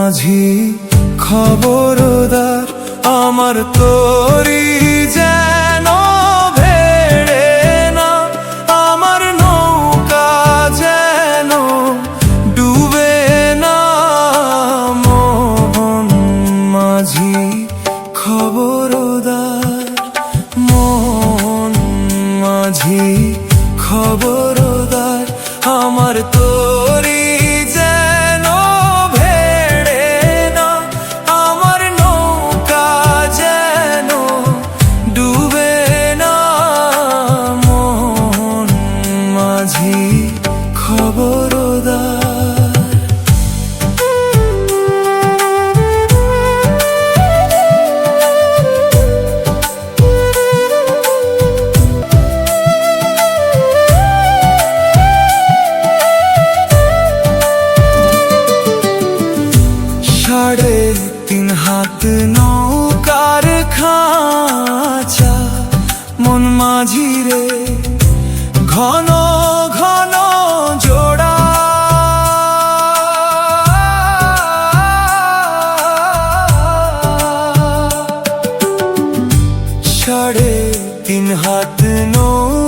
মাঝি খবরদার, আমার তরি যেন ভেড়ে না, আমার নৌকা যেন ডুবে না। মোহন মাঝি খবরদার, মোহন মাঝি খবরদার, আমার তরি যেন ভেড়ে না, আমার নৌকা যেন ডুবে না। মোহন মাঝি খবরদার। সাড়ে তিন হাত নৌকার খাঁচা, মন মাঝি রে ঘন ঘন জোড়া। সাড়ে তিন হাত নৌকা